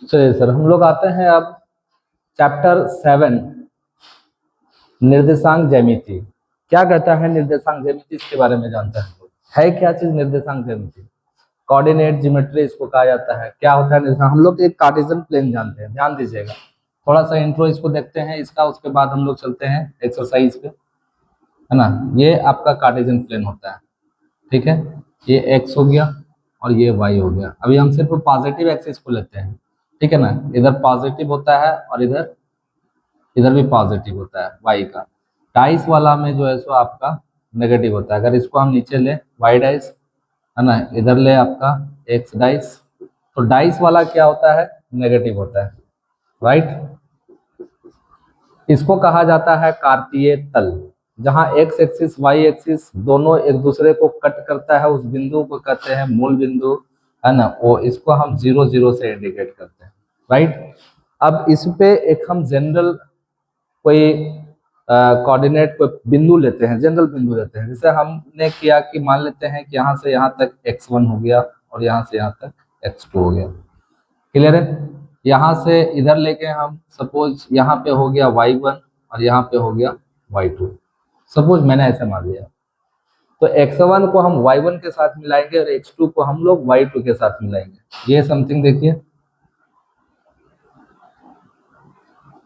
चलिए सर, हम लोग आते हैं अब चैप्टर 7 निर्देशांक ज्यामिति। क्या कहता है निर्देशांक ज्यामिति, इसके बारे में जानते हैं हम लोग। है क्या चीज निर्देशांक ज्यामिति? कोऑर्डिनेट ज्योमेट्री इसको कहा जाता है। क्या होता है निर्देशांक? हम लोग एक कार्टेशियन प्लेन जानते हैं, ध्यान दीजिएगा। थोड़ा सा इंट्रो इसको देखते हैं इसका, उसके बाद हम लोग चलते हैं एक्सरसाइज पे, है ना। ये आपका कार्टेशियन प्लेन होता है, ठीक है। ये एक्स हो गया और ये वाई हो गया। अभी हम सिर्फ पॉजिटिव एक्सिस को लेते हैं, ठीक है ना। इधर पॉजिटिव होता है और इधर इधर भी पॉजिटिव होता है वाई का। डाइस वाला में जो है सो आपका नेगेटिव होता है। अगर इसको हम नीचे ले वाई डाइस, है ना, इधर ले आपका एक्स डाइस, तो डाइस वाला क्या होता है? नेगेटिव होता है, राइट। इसको कहा जाता है कार्तीय तल। जहां एक्स एक्सिस वाई एक्सिस दोनों एक दूसरे को कट करता है, उस बिंदु को कहते हैं मूल बिंदु, है ना। वो इसको हम 0 0 से इंडिकेट करते हैं, राइट। अब इस पे एक हम जनरल कोई कोऑर्डिनेट कोई बिंदु लेते हैं, जनरल बिंदु लेते हैं। जैसे हमने किया कि मान लेते हैं कि यहाँ से यहाँ तक x1 हो गया और यहाँ से यहाँ तक x2 हो गया, क्लियर है। यहाँ से इधर लेके हम सपोज यहाँ पे हो गया y1 और यहाँ पे हो गया y2, सपोज मैंने ऐसे मान लिया। तो x1 को हम y1 के साथ मिलाएंगे और x2 को हम लोग y2 के साथ मिलाएंगे। ये समथिंग देखिए,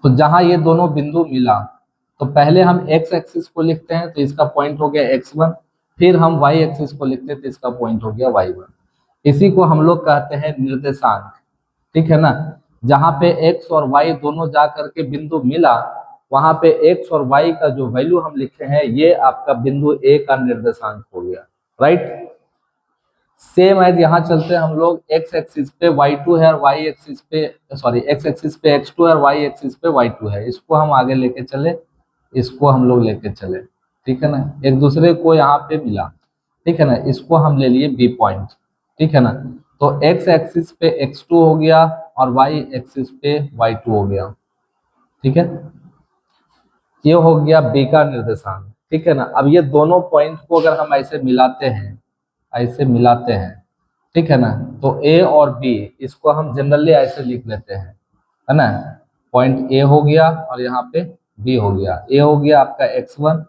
तो जहां ये दोनों बिंदु मिला तो पहले हम x एक्सिस को लिखते हैं, तो इसका पॉइंट हो गया x1। फिर हम y एक्सिस को लिखते हैं तो इसका पॉइंट हो गया y1। इसी को हम लोग कहते हैं निर्देशांक, ठीक है ना। जहां पे x और y दोनों जा करके बिंदु मिला, वहां पे x और y का जो वैल्यू हम लिखे हैं, ये आपका बिंदु A का निर्देशांक हो गया, राइट। सेम एज यहाँ चलते हैं हम लोग, x एक्सिस पे y2 है और y एक्सिस पे x एक्सिस पे x2 है और y एक्सिस पे y2 है। इसको हम आगे लेके चले, इसको हम लोग लेके चले, ठीक है ना। एक दूसरे को यहाँ पे मिला, ठीक है ना। इसको हम ले लिए B पॉइंट, ठीक है ना। तो x एक्सिस पे x2 हो गया और y एक्सिस पे y2 हो गया, ठीक है। ये हो गया B का निर्देशांक, ठीक है ना। अब ये दोनों पॉइंट को अगर हम ऐसे मिलाते हैं, ऐसे मिलाते हैं, ठीक है ना, तो A और B इसको हम जनरली ऐसे लिख लेते हैं, है ना। पॉइंट A हो गया और यहाँ पे B हो गया। A हो गया आपका x1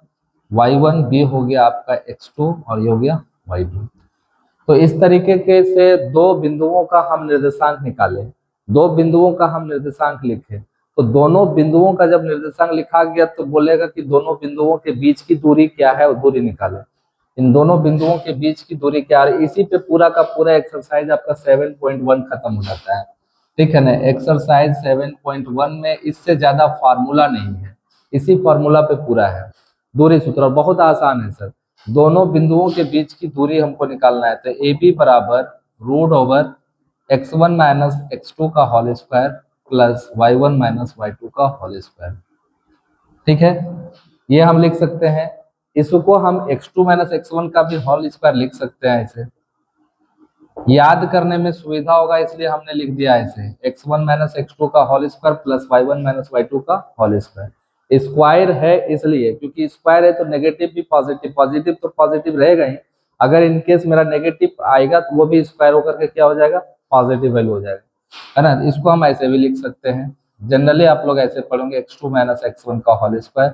y1, B हो गया आपका x2 और ये हो गया y2। तो इस तरीके के से दो बिंदुओं का हम निर्देशांक निकाले, दो बिंदुओं का हम निर्देशांक लिखे। तो दोनों बिंदुओं का जब निर्देशांक लिखा गया तो बोलेगा कि दोनों बिंदुओं के बीच की दूरी क्या है, वो दूरी निकाले। इन दोनों बिंदुओं के बीच की दूरी क्या है, इसी पे पूरा का पूरा एक्सरसाइज आपका 7.1 खत्म हो जाता है, ठीक है ना। एक्सरसाइज 7.1 में इससे ज्यादा फार्मूला नहीं है, इसी फार्मूला पे पूरा है। दूरी सूत्र बहुत आसान है सर। दोनों बिंदुओं के बीच की दूरी हमको निकालना है, तो ए बी बराबर root over x1 minus x2 का whole square plus y1 minus y2 का होल स्क्वायर, ठीक है। ये हम लिख सकते हैं। इसको हम x2 माइनस x1 का भी होल स्क्वायर लिख सकते हैं ऐसे, याद करने में सुविधा होगा इसलिए हमने लिख दिया ऐसे, x1 माइनस x2 का whole square plus y1 minus y2 का होल स्क्वायर। स्क्वायर है इसलिए क्योंकि स्क्वायर है तो नेगेटिव भी पॉजिटिव, पॉजिटिव तो पॉजिटिव रहेगा ही। अगर इनकेस मेरा नेगेटिव आएगा तो वो भी स्क्वायर होकर के क्या हो जाएगा, पॉजिटिव वैल्यू हो जाएगा, है ना। इसको हम ऐसे भी लिख सकते हैं। जनरली आप लोग ऐसे पढ़ोगे x2 माइनस x1 का whole square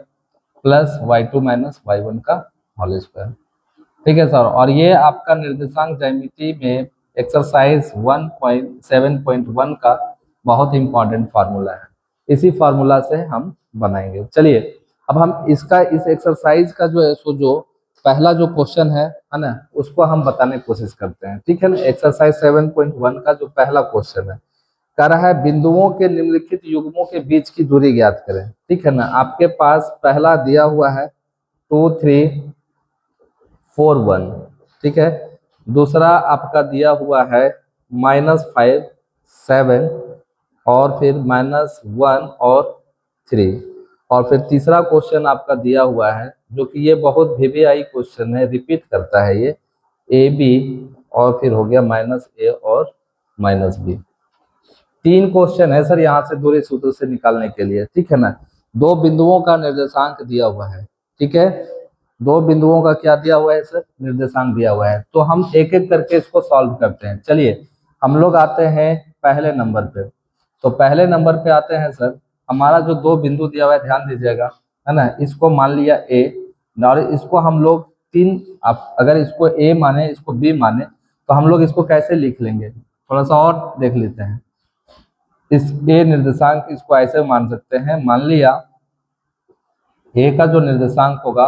plus y2 minus y1 का होल स्क्वायर, ठीक है सर। और ये आपका निर्देशांक ज्यामिति में एक्सरसाइज 1.7.1 का बहुत इंपॉर्टेंट फार्मूला है। इसी फार्मूला से हम बनाएंगे। चलिए अब हम इसका इस एक्सरसाइज का जो है सो जो पहला जो क्वेश्चन है ना, उसको हम बताने की कोशिश करते हैं, ठीक है ना। एक्सरसाइज 7.1 का जो पहला क्वेश्चन है, कह रहा है बिंदुओं के निम्नलिखित युग्मों के बीच की दूरी ज्ञात करें, ठीक है ना। आपके पास पहला दिया हुआ है 2 3 4 1, ठीक है। दूसरा आपका दिया हुआ है -5 7 और फिर -1 और 3। और फिर तीसरा क्वेश्चन आपका दिया हुआ है जो कि ये बहुत वीवीआई क्वेश्चन है, रिपीट करता है ये, ए बी और फिर हो गया -a और -b। तीन क्वेश्चन है सर यहाँ से दूरी सूत्र से निकालने के लिए, ठीक है ना। दो बिंदुओं का निर्देशांक दिया हुआ है, ठीक है। दो बिंदुओं का क्या दिया हुआ है सर, निर्देशांक दिया हुआ है। तो हम एक एक करके इसको सॉल्व करते हैं। चलिए हम लोग आते हैं पहले नंबर पे। तो पहले नंबर पे आते हैं सर, हमारा जो दो बिंदु दिया हुआ है ध्यान दीजिएगा, है ना, इसको मान लिया ए, और इसको हम लोग तीन, आप अगर इसको ए माने इसको बी माने तो हम लोग इसको कैसे लिख लेंगे, थोड़ा सा और देख लेते हैं। इस ए निर्देशांक इसको ऐसे मान सकते हैं, मान लिया ए का जो निर्देशांक होगा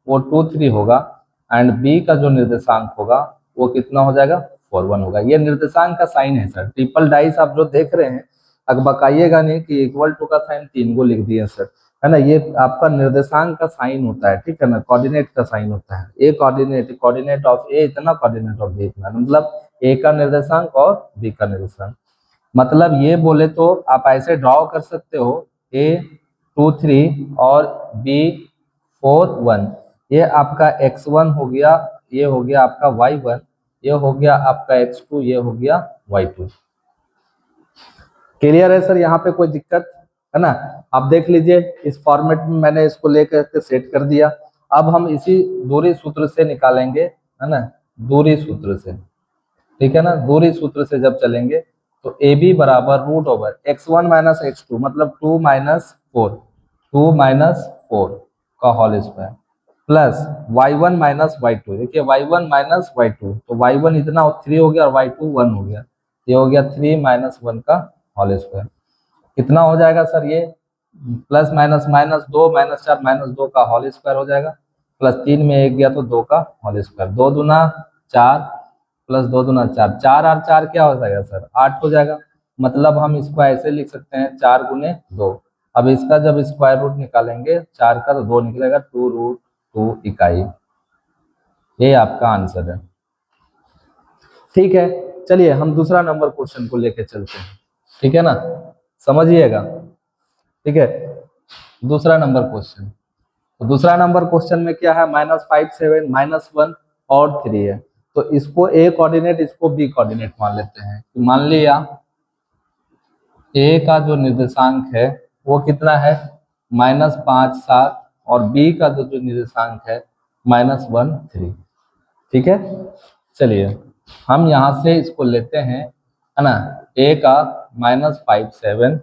वो 2 3 होगा एंड बी का जो निर्देशांक होगा वो कितना हो जाएगा 4 1 होगा। ये निर्देशांक का साइन है सर, ट्रिपल डाइस आप जो देख रहे हैं अकबकाइएगा नहीं कि इक्वल टू का साइन 3 को लिख दिए सर, है ना, ये आपका निर्देशांक का साइन होता है, ठीक है ना, कोऑर्डिनेट का साइन होता है। ए कोऑर्डिनेट ऑफ ए इतना, कोऑर्डिनेट ऑफ बी इतना, मतलब ए का निर्देशांक और बी का निर्देशांक। मतलब ये बोले तो आप ऐसे ड्रॉ कर सकते हो, ए 2 3 और बी 4 1, ये आपका x1 हो गया, ये हो गया आपका y1, ये हो गया आपका x2, ये हो गया y2। क्लियर है सर, यहाँ पे कोई दिक्कत है ना? आप देख लीजिए इस फॉर्मेट में मैंने इसको लेकर के सेट कर दिया। अब हम इसी दूरी सूत्र से निकालेंगे, है ना, दूरी सूत्र से, ठीक है ना, दूरी सूत्र से जब चलेंगे तो ए बी बराबर root over x1 minus x2 मतलब 2 माइनस 4 का whole square plus y1 minus y2, देखिए y1 माइनस y2 तो y1 इतना 3 हो गया और y2 1 हो गया, ये हो गया 3 माइनस 1 का होल स्क्वायर। कितना हो जाएगा सर, ये plus minus minus 2 minus 4 minus 2 का होल स्क्वायर हो जाएगा, प्लस 3 में 1 गया तो 2 का होल स्क्वायर, 2 दूना 4 प्लस 2 दूना 4, 4 और 4 क्या हो जाएगा सर 8 हो जाएगा। मतलब हम इसको ऐसे लिख सकते हैं 4 गुने 2। अब इसका जब स्क्वायर रूट निकालेंगे 4 का तो 2 निकलेगा, 2 रूट 2 इकाई। ये आपका आंसर है, ठीक है। चलिए हम दूसरा नंबर क्वेश्चन को लेके चलते हैं, ठीक है ना, समझिएगा, ठीक है। दूसरा नंबर क्वेश्चन, तो दूसरा नंबर क्वेश्चन में क्या है, -5 7 -1 और 3 है, तो इसको ए कोऑर्डिनेट इसको बी कोऑर्डिनेट मान लेते हैं। तो मान लिया ए का जो निर्देशांक है वो कितना है -5 7 और बी का जो निर्देशांक है -1 3, ठीक है। चलिए हम यहाँ से इसको लेते हैं, है ना, ए का -5 7,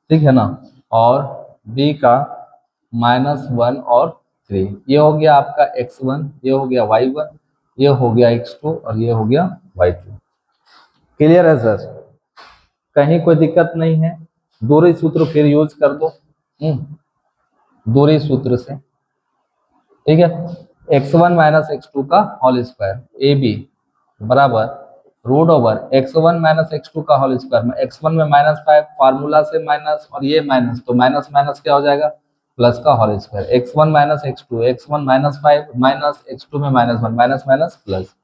ठीक है ना, और बी का -1 और 3, ये हो गया आपका x1, ये हो गया y1, ये हो गया x2 और ये हो गया y2। क्लियर है सर, कहीं कोई दिक्कत नहीं है? दूरी सूत्र फिर यूज कर दो, दूरी सूत्र से, ठीक है। x1 माइनस x2 का होल स्क्वायर ए बी बराबर root over x1 minus x2 का होल स्क्वायर, x1 में -5 फार्मूला से माइनस और ये माइनस, तो माइनस माइनस क्या हो जाएगा प्लस का whole square, x1 minus x2, x1 -5 minus x2 में -1 minus minus plus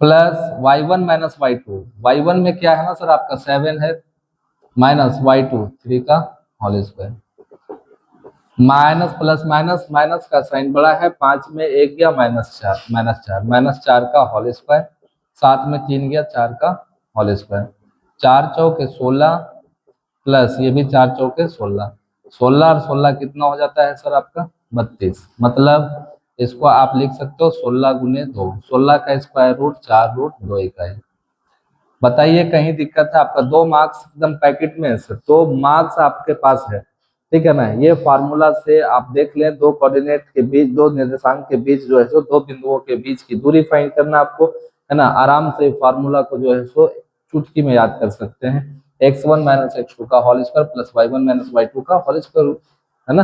plus y1 minus y2, y1 में क्या है ना सर आपका 7 है माइनस y2 3 का whole square, minus plus minus minus का साइन बड़ा है, 5 में 1 गया -4 का होल स्क्वायर, 7 में 3 गया 4 का होल स्क्वायर, 4 चौके 16 प्लस ये भी 4 चौके 16, 16 और 16 कितना हो जाता है सर आपका 32। मतलब इसको आप लिख सकते हो 16 गुने 2, 16 का स्क्वायर रूट 4 रूट 2 इकाई। बताइए कहीं दिक्कत है? आपका 2 मार्क्स एकदम पैकेट में है सर, 2 मार्क्स आपके पास है, ठीक है ना। ये फार्मूला से आप देख लें, दो कोऑर्डिनेट के बीच, दो निर्देशांक के बीच जो है सो दो बिंदुओं के बीच की दूरी फाइंड करना आपको, है ना। आराम से फार्मूला को जो है सो चुटकी में याद कर सकते हैं, x1 माइनस x2 का whole square plus y1 minus y2 का होल स्क्वायर, है ना।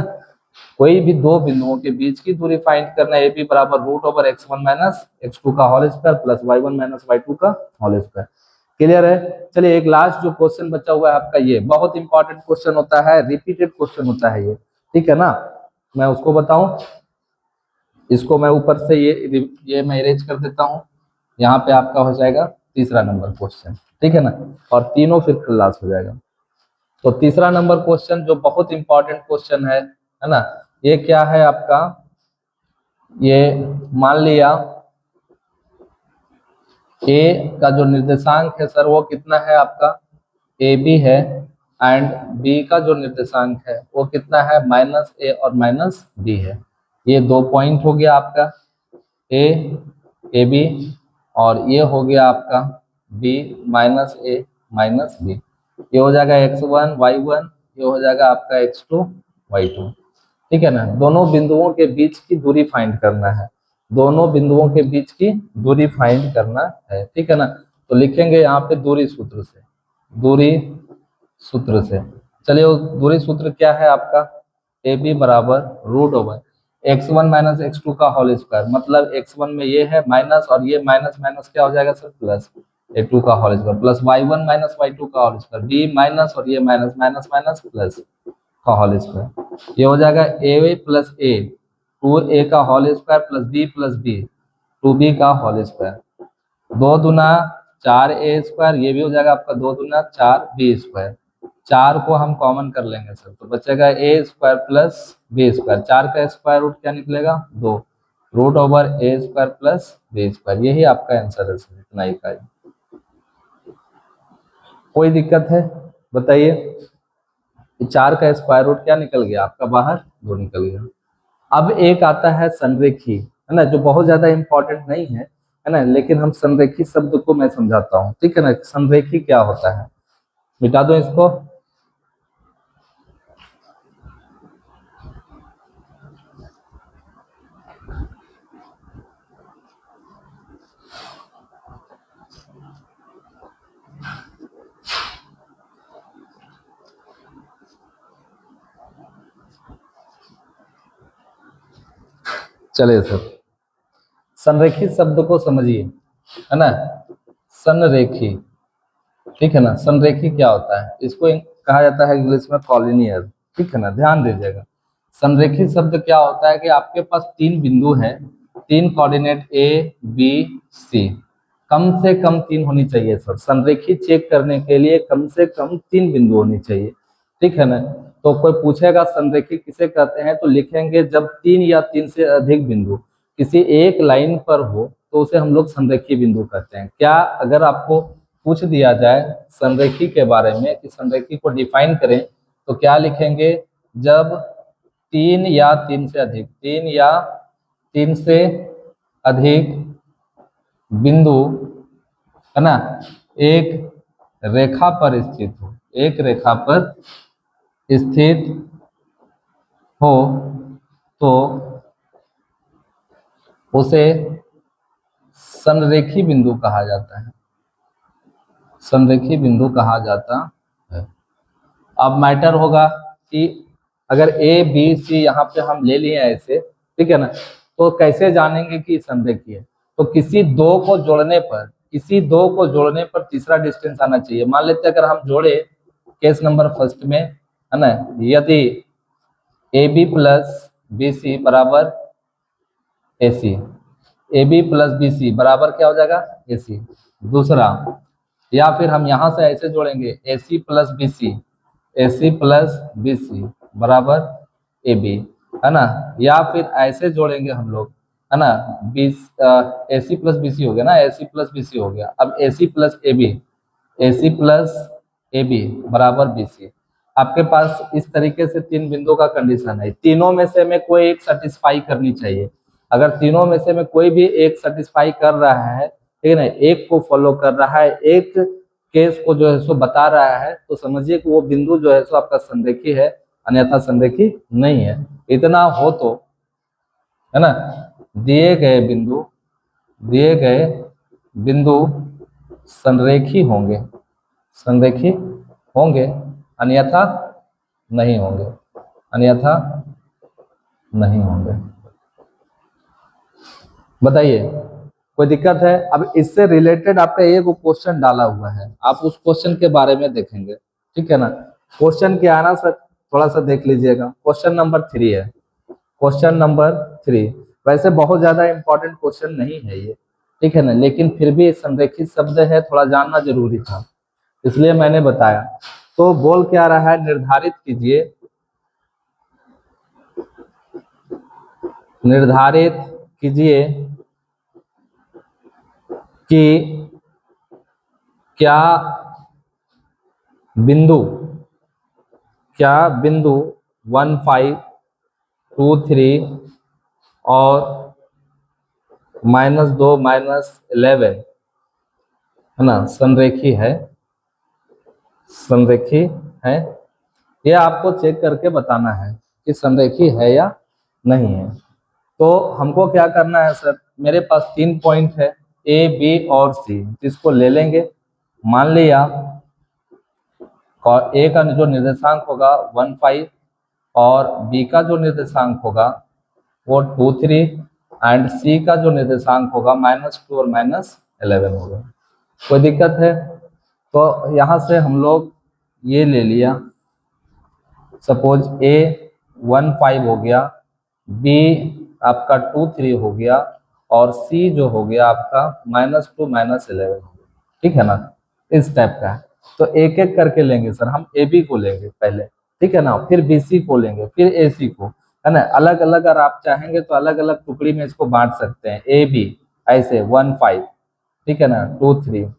कोई भी दो बिंदुओं के बीच की दूरी फाइंड करना, ए बी बराबर root over x1 minus x2 का whole square plus y1 minus y2 का होल स्क्वायर। क्लियर है? चलिए एक लास्ट जो क्वेश्चन बचा हुआ है आपका, ये बहुत इंपॉर्टेंट क्वेश्चन होता है, रिपीटेड क्वेश्चन होता है ये, ठीक है ना। मैं उसको बताऊं, इसको मैं ऊपर से ये मैं इरेज कर देता हूं, यहाँ पे आपका हो जाएगा तीसरा नंबर क्वेश्चन, ठीक है ना, और तीनों फिर खल्लास हो जाएगा। तो तीसरा नंबर क्वेश्चन जो बहुत इंपॉर्टेंट क्वेश्चन है ना, ये क्या है आपका, ये मान लिया ए का जो निर्देशांक है सर वो कितना है आपका ए बी है, एंड बी का जो निर्देशांक है वो कितना है -a और -b है। ये 2 पॉइंट हो गया आपका ए बी, और ये हो गया आपका b -a -b। ये हो जाएगा x1 y1, ये हो जाएगा आपका x2 y2। ठीक है ना, दोनों बिंदुओं के बीच की दूरी फाइंड करना है, दोनों बिंदुओं के बीच की दूरी फाइंड करना है। ठीक है ना, तो लिखेंगे यहाँ पे दूरी सूत्र से, दूरी सूत्र से। चलिए वो दूरी सूत्र क्या है आपका, ए बी बराबर root over x1 minus x2 का होल स्क्वायर, मतलब x1 में ये है माइनस और ये माइनस माइनस क्या हो जाएगा सर, प्लस a2 का whole square, plus y1 minus y2 का होल स्क्वायर, b माइनस और ये माइनस माइनस माइनस प्लस का होल स्क्वायर। ये हो जाएगा ए प्लस ए, 2a का whole square plus B 2b का होल स्क्वायर, 2 दूना 4a स्क्वायर, ये भी हो जाएगा आपका 2 दूना 4b स्क्वायर। 4 को हम कॉमन कर लेंगे सर, तो बचेगा ए स्क्वायर प्लस बी स्क्वायर, 4 का स्क्वायर रूट क्या निकलेगा 2, रूट ओवर ए स्क्वायर प्लस बी स्क्वायर। यही आपका आंसर है सर, इतना ही का। कोई दिक्कत है बताइए, 4 का स्क्वायर रूट क्या निकल गया आपका बाहर, 2 निकल गया। अब एक आता है संरेखी, है ना, जो बहुत ज्यादा इंपॉर्टेंट नहीं है ना, लेकिन हम संरेखी शब्द को मैं समझाता हूँ। ठीक है ना, संरेखी क्या होता है, मिटा दो इसको। चलिए सर, संरेखी शब्द को समझिए, है ना, संरेखी। ठीक है ना, संरेखी क्या होता है, इसको कहा जाता है इंग्लिश में कॉलिनियर। ठीक है ना, ध्यान दीजिएगा। संरेखी शब्द क्या होता है कि आपके पास 3 बिंदु हैं, 3 कोऑर्डिनेट ए बी सी, कम से कम 3 होनी चाहिए सर, संरेखी चेक करने के लिए कम से कम 3 बिंदु होनी चाहिए। ठीक है ना, तो कोई पूछेगा संरेखी किसे कहते हैं, तो लिखेंगे जब 3 या 3 से अधिक बिंदु किसी एक लाइन पर हो तो उसे हम लोग संरेखी बिंदु कहते हैं। क्या अगर आपको पूछ दिया जाए संरेखी के बारे में कि संरेखी को डिफाइन करें, तो क्या लिखेंगे, जब 3 या 3 से अधिक बिंदु, है ना, एक रेखा पर स्थित हो, एक रेखा पर स्थित हो तो उसे संरेखी बिंदु कहा जाता है, संरेखी बिंदु कहा जाता है। अब मैटर होगा कि अगर ए बी सी यहाँ पे हम ले लिए ऐसे, ठीक है ना, तो कैसे जानेंगे कि संरेखी है, तो किसी दो को जोड़ने पर तीसरा डिस्टेंस आना चाहिए। मान लेते हैं अगर हम जोड़े केस नंबर फर्स्ट में, है ना, यदि A B plus B C बराबर A C, A B plus B C बराबर क्या हो जाएगा ए सी, दूसरा, या फिर हम यहाँ से ऐसे जोड़ेंगे ए सी प्लस बी सी, ए सी प्लस बी सी बराबर ए बी, है ना, या फिर ऐसे जोड़ेंगे हम लोग, है ना, B A C plus B सी हो गया ना, ए सी प्लस बी सी हो गया, अब A C plus A B, A C plus A B बराबर बी सी। आपके पास इस तरीके से 3 बिंदु का कंडीशन है, तीनों में से हमें कोई एक सेटिस्फाई करनी चाहिए। अगर तीनों में से में कोई भी एक सेटिस्फाई कर रहा है, ठीक है ना, एक को फॉलो कर रहा है, एक केस को जो है सो बता रहा है, तो समझिए कि वो बिंदु जो है सो आपका संरेखी है, अन्यथा संरेखी नहीं है। इतना हो तो, है ना, दिए गए बिंदु, दिए गए बिंदु संरेखी होंगे, संरेखी होंगे, अन्यथा नहीं होंगे, अन्यथा नहीं होंगे। बताइए कोई दिक्कत है। अब इससे रिलेटेड आपका एक क्वेश्चन डाला हुआ है, आप उस क्वेश्चन के बारे में देखेंगे। ठीक है ना, क्वेश्चन क्या आना सर, थोड़ा सा देख लीजिएगा। क्वेश्चन नंबर 3 है, क्वेश्चन नंबर 3। वैसे बहुत ज्यादा इंपॉर्टेंट क्वेश्चन नहीं है ये, ठीक है ना, लेकिन फिर भी संरेखित शब्द है, थोड़ा जानना जरूरी था, इसलिए मैंने बताया। तो बोल क्या रहा है, निर्धारित कीजिए, निर्धारित कीजिए कि क्या बिंदु, क्या बिंदु 1 5 2 3 और -2 -11, है ना, संरेखी है, संरेखी है, ये आपको चेक करके बताना है कि संरेखी है या नहीं है। तो हमको क्या करना है सर, मेरे पास 3 पॉइंट है ए बी और सी, जिसको ले लेंगे। मान लिया और ए का जो निर्देशांक होगा 1 5 और बी का जो निर्देशांक होगा वो 2 3 एंड सी का जो निर्देशांक होगा -2 और -11 होगा। कोई दिक्कत है? तो यहाँ से हम लोग ये ले लिया, सपोज ए 1 5 हो गया, बी आपका 2 3 हो गया और सी जो हो गया आपका -2 -11 हो गया। ठीक है ना, इस टाइप का है। तो एक एक करके लेंगे सर, हम ए बी को लेंगे पहले, ठीक है ना, फिर बी सी को लेंगे, फिर ए सी को, है ना। अलग अलग अगर आप चाहेंगे तो अलग अलग टुकड़ी में इसको बांट सकते हैं। ए बी ऐसे 1 5, ठीक है ना, 2 3,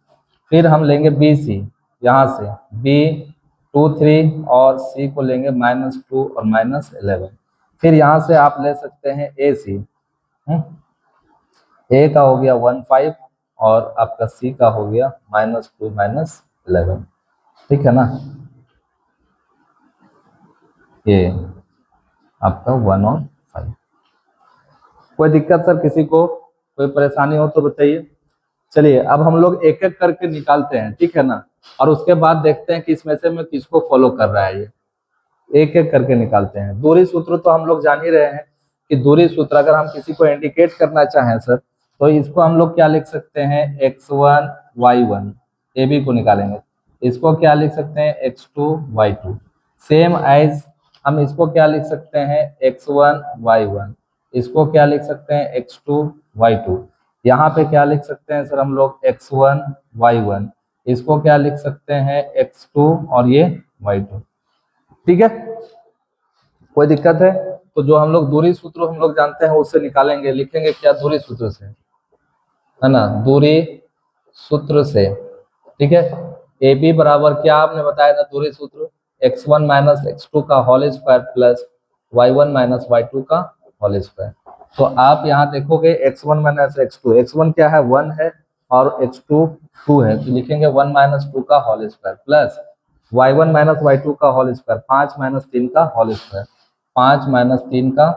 फिर हम लेंगे बी सी, यहाँ से बी 2 3 और सी को लेंगे -2 और -11। फिर यहाँ से आप ले सकते हैं ए सी, ए का हो गया 1 5 और आपका सी का हो गया -2 -11, ठीक है ना। ये आपका 1 और 5। कोई दिक्कत सर, किसी को कोई परेशानी हो तो बताइए। चलिए अब हम लोग एक एक करके निकालते हैं, ठीक है ना, और उसके बाद देखते हैं कि इसमें से मैं किसको फॉलो कर रहा है। ये एक एक करके निकालते हैं। दूरी सूत्र तो हम लोग जान ही रहे हैं कि दूरी सूत्र अगर हम किसी को इंडिकेट करना चाहें सर, तो इसको हम लोग क्या लिख सकते हैं, x1 y1, ए बी को निकालेंगे। इसको क्या लिख सकते हैं, x2 y2। सेम एज हम इसको क्या लिख सकते हैं, x1 y1। इसको क्या लिख सकते हैं, x2 y2। यहाँ पे क्या लिख सकते हैं सर हम लोग, x1 y1। इसको क्या लिख सकते हैं, x2 और ये y2। ठीक है, कोई दिक्कत है? तो जो हम लोग दूरी सूत्र हम लोग जानते हैं उससे निकालेंगे, लिखेंगे क्या, दूरी सूत्र से, है ना, दूरी सूत्र से। ठीक है, ए बी बराबर क्या आपने बताया था दूरी सूत्र, x1 - x2 का whole square plus y1 - y2 का होल स्क्वायर। तो आप यहाँ देखोगे x1 - x2, x1 क्या है, 1 है और x2 2 है, तो लिखेंगे 1 - 2 का whole square plus y1 - y2 का होल स्क्वायर, 5 - 3 का होल स्क्वायर, 5 - 3 का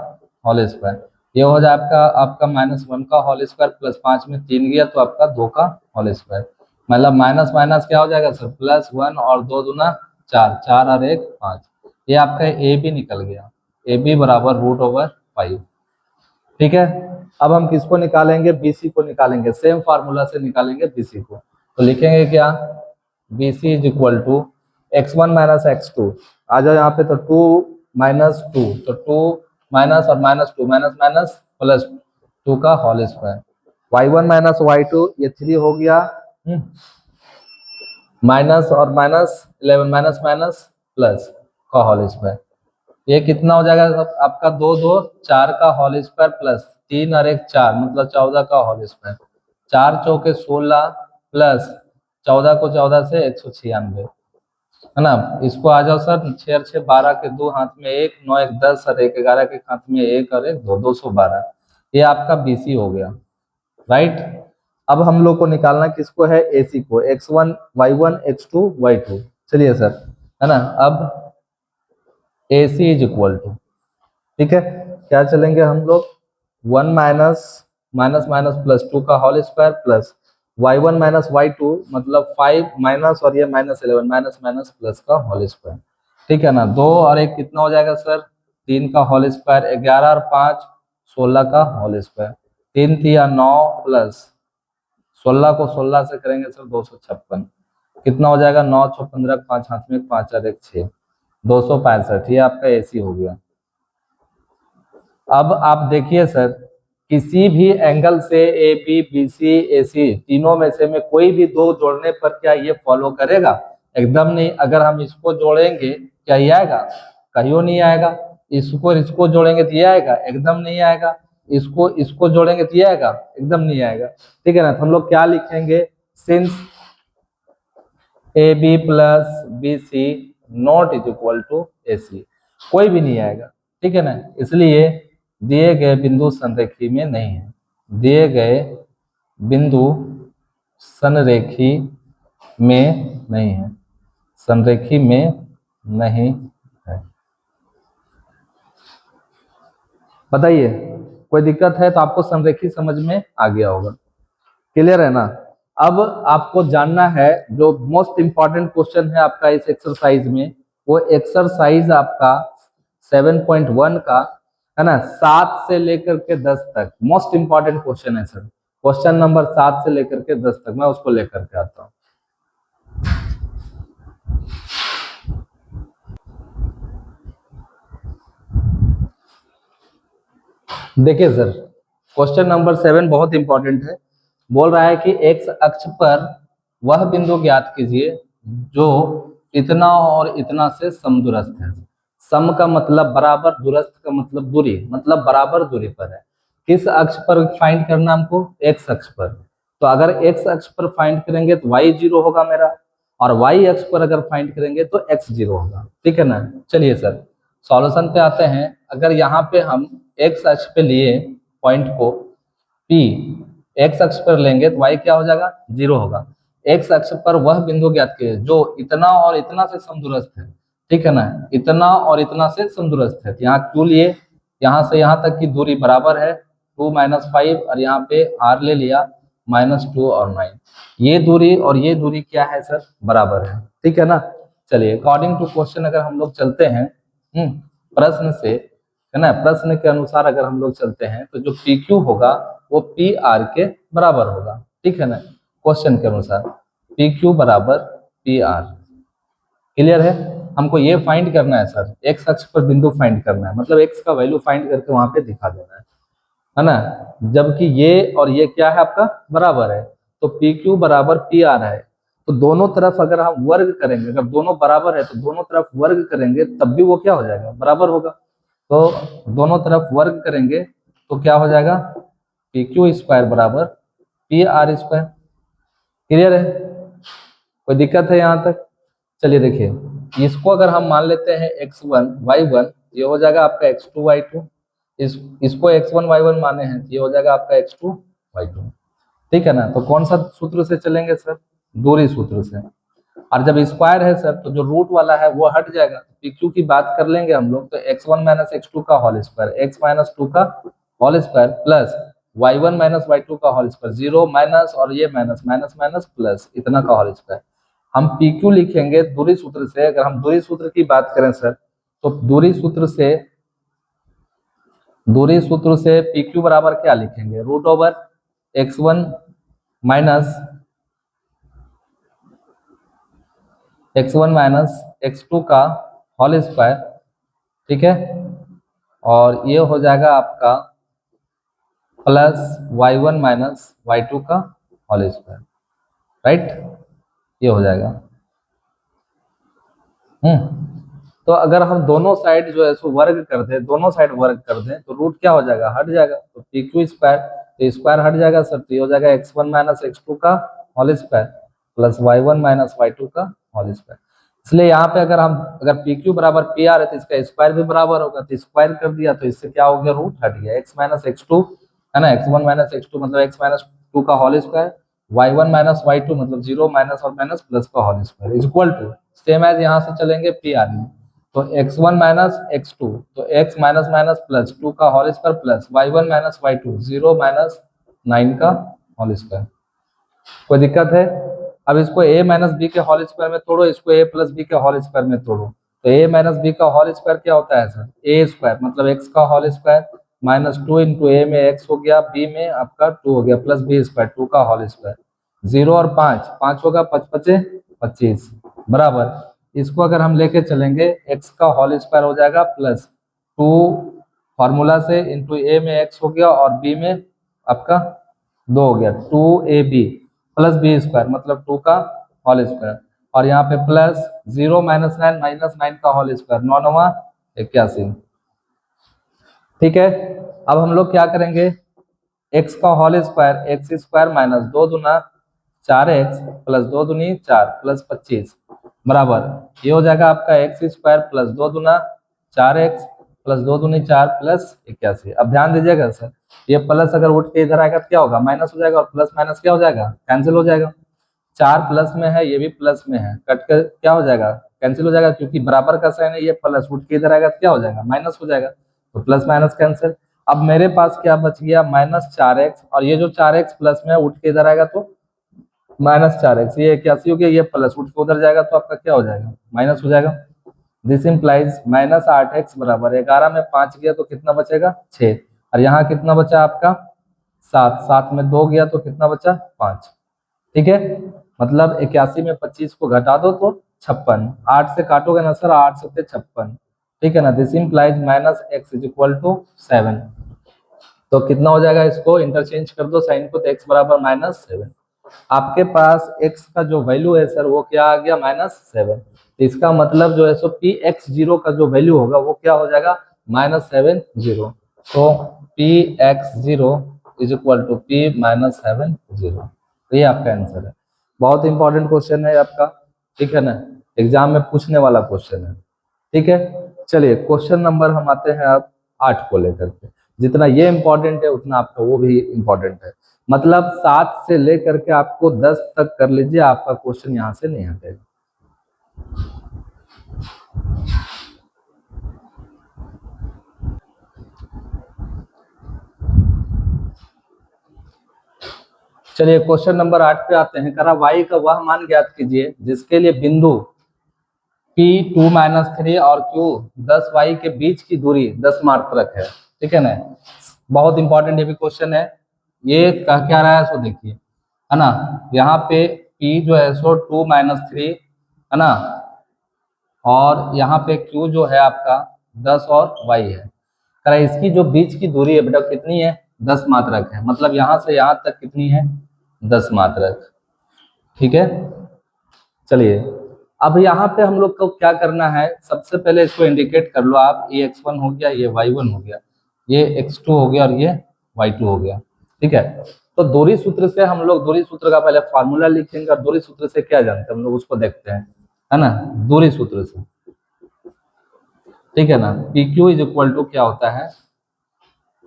होल स्क्वायर। ये हो जाए आपका -1 का होल स्क्वायर प्लस 5 में 3 गया तो आपका 2 का होल स्क्वायर। मतलब माइनस माइनस क्या हो जाएगा सर, +1 और 2 दूना 4, 4 और 1 5। ये आपका ए बी निकल गया, ए बी बराबर √5। ठीक है, अब हम किसको निकालेंगे, बी सी को निकालेंगे। सेम फार्मूला से निकालेंगे बी सी को। तो लिखेंगे क्या, B C is equal to x1 - x2। आ जाओ यहाँ पे, तो 2 - 2, तो 2 माइनस और -2 माइनस माइनस प्लस 2 का होल स्क्वायर। y1 - y2 ये 3 हो गया, माइनस और -11 माइनस माइनस प्लस का होल स्क्वायर। ये कितना हो जाएगा आपका, 2 2 4 का होल स्क्वायर प्लस 3 और 1 4, मतलब 14 का होल स्क्वायर। 4 चौके 16 प्लस 14 को 14 से 196, है ना। इसको आ जाओ सर, 6 और 6 12 के 2 हाथ में 1, 9 1 10 और 1 11 के हाथ में 1 और 1 2, 212। ये आपका बीसी हो गया, राइट। अब हम लोग को निकालना किसको है, एसी को, x1 y1 x2 y2। चलिए सर, है ना। अब AC इज इक्वल टू, ठीक है, क्या चलेंगे हम लोग, 1 माइनस माइनस माइनस प्लस 2 का whole square plus y1 - y2, मतलब 5 माइनस और ये -11 माइनस माइनस प्लस का होल स्क्वायर। ठीक है ना, 2 और 1 कितना हो जाएगा सर, 3 का होल स्क्वायर, 11 और 5 16 का होल स्क्वायर, 3 3 9 प्लस 16 को 16 से करेंगे सर 256, कितना हो जाएगा, 9 6 15, 5 हाथ में 5 और 1 6, 265। ये आपका एसी हो गया। अब आप देखिए सर, किसी भी एंगल से ए बी बी सी ए सी तीनों में से में कोई भी दो जोड़ने पर क्या ये फॉलो करेगा, एकदम नहीं। अगर हम इसको जोड़ेंगे क्या ये आएगा, कहियो नहीं आएगा। इसको जोड़ेंगे तो ये आएगा, एकदम नहीं आएगा। इसको जोड़ेंगे तो ये आएगा, एकदम नहीं आएगा। ठीक है ना, तो हम लोग क्या लिखेंगे, since A B plus B C not is equal to A C, कोई भी नहीं आएगा। ठीक है ना, इसलिए दिए गए बिंदु संरेखी में नहीं है, दिए गए बिंदु संरेखी में नहीं है। संरेखी में नहीं है। बताइए, कोई दिक्कत है तो आपको संरेखी समझ में आ गया होगा, क्लियर है ना। अब आपको जानना है जो मोस्ट इंपॉर्टेंट क्वेश्चन है आपका इस एक्सरसाइज में, वो एक्सरसाइज आपका 7.1 का है ना, 7 से लेकर के 10 तक मोस्ट इंपॉर्टेंट क्वेश्चन है सर। क्वेश्चन नंबर 7 से लेकर के 10 तक मैं उसको लेकर के आता हूँ। देखिए सर, क्वेश्चन नंबर 7 बहुत इंपॉर्टेंट है। बोल रहा है कि एक्स अक्ष पर वह बिंदु ज्ञात कीजिए जो इतना और इतना से समदूरस्थ है। सम का मतलब बराबर, दूरस्थ का मतलब दूरी, मतलब बराबर दूरी पर है। किस अक्ष पर फाइंड करना हमको? एक्स अक्ष पर। तो अगर एक्स अक्ष पर फाइंड करेंगे तो वाई 0 होगा मेरा, और वाई अक्ष पर अगर फाइंड करेंगे तो एक्स 0 होगा, ठीक है ना। चलिए सर सॉल्यूशन पे आते हैं। अगर यहाँ पे हम एक्स अक्ष पे लिए पॉइंट को P, एक्स अक्ष पर लेंगे तो y क्या हो जाएगा? 0 होगा। एक्स अक्ष पर वह बिंदु ज्ञात कीजिए जो इतना और इतना से समदूरस्थ है, ठीक है ना। इतना और इतना से समदूरस्थ है, तो यहाँ क्यों लिए? यहाँ से यहाँ तक की दूरी बराबर है 2 - 5, और यहाँ पे r ले लिया -2 और 9। ये दूरी और ये दूरी क्या है सर? बराबर है, ठीक है ना। चलिए अकॉर्डिंग टू क्वेश्चन अगर हम लोग चलते हैं प्रश्न से, है ना, प्रश्न के अनुसार अगर हम लोग चलते हैं तो जो पी क्यू होगा वो पी आर के बराबर होगा, ठीक है ना। क्वेश्चन के अनुसार पी क्यू बराबर पी आर, क्लियर है। हमको ये फाइंड करना है सर, एक्स अक्ष पर बिंदु फाइंड करना है, मतलब एक्स का वैल्यू फाइंड करके वहां पे दिखा देना है ना। जबकि ये और ये क्या है आपका? बराबर है, तो पी क्यू बराबर पी आर है। तो दोनों तरफ अगर हम वर्ग करेंगे, अगर दोनों बराबर है तो दोनों तरफ वर्ग करेंगे तब भी वो क्या हो जाएगा? बराबर होगा। तो दोनों तरफ वर्ग करेंगे तो क्या हो जाएगा? पी क्यू स्क्वायर बराबर पी आर स्क्वायर, क्लियर है। कोई दिक्कत है यहाँ तक? चलिए देखिए, इसको अगर हम मान लेते हैं x1 y1, ये हो जाएगा आपका x2 y2। इसको x1 y1 माने हैं, ये हो जाएगा आपका x2 y2, ठीक है ना। तो कौन सा सूत्र से चलेंगे सर? दूरी सूत्र से। और जब स्क्वायर है सर तो जो रूट वाला है वो हट जाएगा। पी क्यू की बात कर लेंगे हम लोग तो x1 - x2 का होल स्क्वायर, x - 2 का whole square plus y1 - y2 का होल स्क्वायर, 0 माइनस और ये माइनस माइनस माइनस प्लस इतना का होल स्क्वायर। हम पी क्यू लिखेंगे दूरी सूत्र से। अगर हम दूरी सूत्र की बात करें सर तो दूरी सूत्र से पी क्यू बराबर क्या लिखेंगे? Root over x1 minus x2 का होल स्क्वायर, ठीक है। और ये हो जाएगा आपका प्लस y1 - y2 का होल स्क्वायर, राइट। ये हो जाएगा। तो अगर हम दोनों साइड जो है सो वर्ग कर दें, दोनों साइड वर्ग कर दें तो रूट क्या हो जाएगा? हट जाएगा। तो पी क्यू स्क्वायर, तो स्क्वायर हट जाएगा सर, तो ये हो जाएगा x1 - x2 का whole square plus y1 - y2 का होल स्क्वायर। इसलिए यहाँ पे अगर पी क्यू बराबर पी आर है तो इसका स्क्वायर भी बराबर होगा, तो स्क्वायर कर दिया तो इससे क्या हो गया? रूट हट गया। x - x2 है ना, x1 - x2 मतलब x - 2 का होल स्क्वायर, y1 - y2 मतलब 0 माइनस और माइनस प्लस का whole square is equal to same as यहाँ से चलेंगे पी आर में। तो x1 - x2 तो x माइनस माइनस प्लस 2 का whole square plus y1 - y2 0 minus 9 का होल स्क्वायर। कोई दिक्कत है? अब इसको a - b के होल स्क्वायर में तोड़ो, इसको a + b के होल स्क्वायर में तोड़ो, तो a - b का होल स्क्वायर क्या होता है सर? a स्क्वायर मतलब x का whole square minus 2 into a में x हो गया, b में आपका 2 हो गया, प्लस b स्क्वायर 2 का होल स्क्वायर, 0 और 5 5 होगा, 5 × 5 = 25 बराबर। इसको अगर हम लेके चलेंगे x का होल स्क्वायर हो जाएगा प्लस 2 फार्मूला से इंटू a में x हो गया और b में आपका 2 हो गया, 2ab प्लस बी स्क्वायर मतलब 2 का होल स्क्वायर, और यहाँ पे प्लस 0 - 9 माइनस 9 का होल स्क्वायर 9 9 81, ठीक है। अब हम लोग क्या करेंगे? x का whole square X square minus 2 दूना 4x प्लस 2 दूनी 4 प्लस 25 बराबर, ये हो जाएगा आपका x स्क्वायर प्लस 2 दूना 4x प्लस 2 दूनी 4 प्लस 81। अब ध्यान दीजिएगा सर, ये प्लस अगर उठ के इधर आएगा तो क्या होगा? माइनस हो जाएगा, और प्लस माइनस क्या हो जाएगा? कैंसिल हो जाएगा। 4 प्लस में है, ये भी प्लस में है, कट कर क्या हो जाएगा, कैंसिल हो जाएगा, क्योंकि बराबर का साइन है, ये प्लस उठ के इधर आएगा तो क्या हो जाएगा, माइनस हो जाएगा, तो प्लस माइनस कैंसिल। अब मेरे पास क्या बच गया, -4x, और ये जो 4x प्लस में है उठ के इधर आएगा तो -4x, ये 81 हो गया, ये प्लस उठ के उधर जाएगा तो आपका क्या हो जाएगा, माइनस हो जाएगा। दिस इंप्लाइज -8x बराबर 11 में 5 गया तो कितना बचेगा, 6, और यहाँ कितना बचा आपका 7, 7 में 2 गया तो कितना बचा, 5। ठीक है, मतलब 81 में 25 को घटा दो तो 56, 8 से काटोगे ना सर, 8 से 56, ठीक है ना। This implies -x is equal to 7, तो कितना हो जाएगा, इसको इंटरचेंज कर दो साइन को, तो x बराबर -7। आपके पास x का जो वैल्यू है सर वो क्या आ गया, -7, तो इसका मतलब जो है सो px0 का जो वैल्यू होगा वो क्या हो जाएगा, -7, तो px0 is equal to p -7, तो ये आपका आंसर है। बहुत इंपॉर्टेंट क्वेश्चन है आपका, ठीक है ना, एग्जाम में पूछने वाला क्वेश्चन है। ठीक है, चलिए क्वेश्चन नंबर हम आते हैं अब 8 को लेकर के। जितना ये इंपॉर्टेंट है उतना आपका वो भी इंपॉर्टेंट है, मतलब 7 से लेकर के आपको 10 तक कर लीजिए, आपका क्वेश्चन यहाँ से नहीं हटेगा। चलिए क्वेश्चन नंबर 8 पे आते हैं। करा y का वह मान ज्ञात कीजिए जिसके लिए बिंदु P 2-3 और Q 10y के बीच की दूरी 10 मात्रक है। ठीक है ना, बहुत इंपॉर्टेंट ये भी क्वेश्चन है। ये कह क्या रहा है सो देखिए, है ना, यहाँ पे P जो है सो 2-3 है ना, और यहाँ पे Q जो है आपका 10 और y है। करा इसकी जो बीच की दूरी है बेटा कितनी है, 10 मात्रक है, मतलब यहाँ से यहाँ तक कितनी है, 10 मात्रक। ठीक है, चलिए अब यहाँ पे हम लोग को क्या करना है, सबसे पहले इसको इंडिकेट कर लो आप, ये x1 हो गया, ये y1 हो गया, ये x2 हो गया और ये y2 हो गया। ठीक है, तो दूरी सूत्र से हम लोग दूरी सूत्र का पहले फॉर्मूला लिखेंगे, और दूरी सूत्र से क्या जानते हैं हम लोग उसको देखते हैं, है ना, दूरी सूत्र से। ठीक है ना, PQ इज इक्वल टू क्या होता है,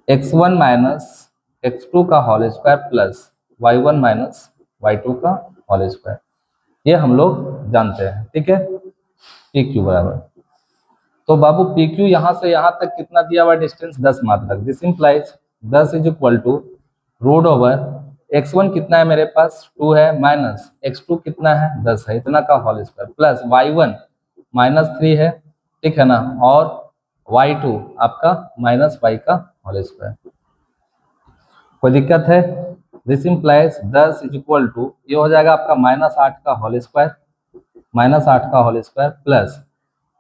x1 माइनस x2 का whole square plus y1 minus y2 का होल स्क्वायर, ये हम लोग जानते हैं। ठीक है, PQ बराबर, तो बाबू PQ यहाँ से यहाँ तक कितना दिया हुआ डिस्टेंस, 10 मात्रक। This implies 10 is equal to root over x1 कितना है मेरे पास 2 है, माइनस x2 कितना है 10 है, इतना का होल स्क्वायर प्लस y1 -3 है, ठीक है ना, और y2 आपका -y का होल स्क्वायर। कोई दिक्कत है, this implies 10 is equal to ये हो जाएगा आपका -8 का होल स्क्वायर, -8 का होल स्क्वायर प्लस,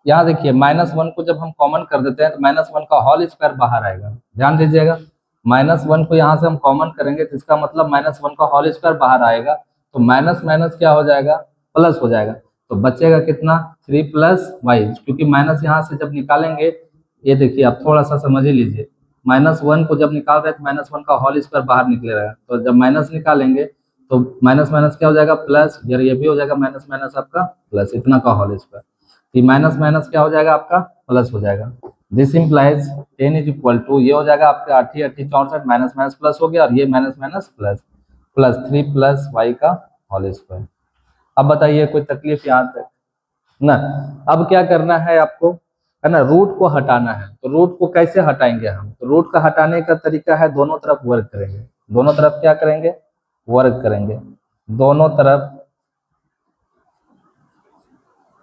यहाँ देखिए -1 को जब हम कॉमन कर देते हैं तो -1 का होल स्क्वायर बाहर आएगा, ध्यान दीजिएगा, -1 को यहाँ से हम कॉमन करेंगे तो इसका मतलब -1 का होल स्क्वायर बाहर आएगा, तो माइनस माइनस क्या हो जाएगा, प्लस हो जाएगा, तो बचेगा कितना 3 प्लस वाई, क्योंकि माइनस यहाँ से जब निकालेंगे, ये देखिए आप थोड़ा सा समझ ही लीजिए, -1 को जब निकाल रहे हैं तो -1 का होल स्क्वायर बाहर निकलेगा, तो जब माइनस निकालेंगे तो माइनस माइनस क्या हो जाएगा प्लस, यार ये भी हो जाएगा माइनस माइनस आपका प्लस, इतना का होल स्क्वायर, माइनस माइनस क्या हो जाएगा आपका प्लस हो जाएगा। This implies 10 is equal to ये हो जाएगा आपका 8 8 64, माइनस माइनस प्लस हो गया, और ये minus minus plus, plus 3 plus Y का होल स्क्वायर। अब बताइए कोई तकलीफ यहाँ तक ना। अब क्या करना है आपको, है ना, रूट को हटाना है, तो रूट को कैसे हटाएंगे हम, तो रूट का हटाने का तरीका है दोनों तरफ वर्क करेंगे, दोनों तरफ क्या करेंगे, वर्क करेंगे, दोनों तरफ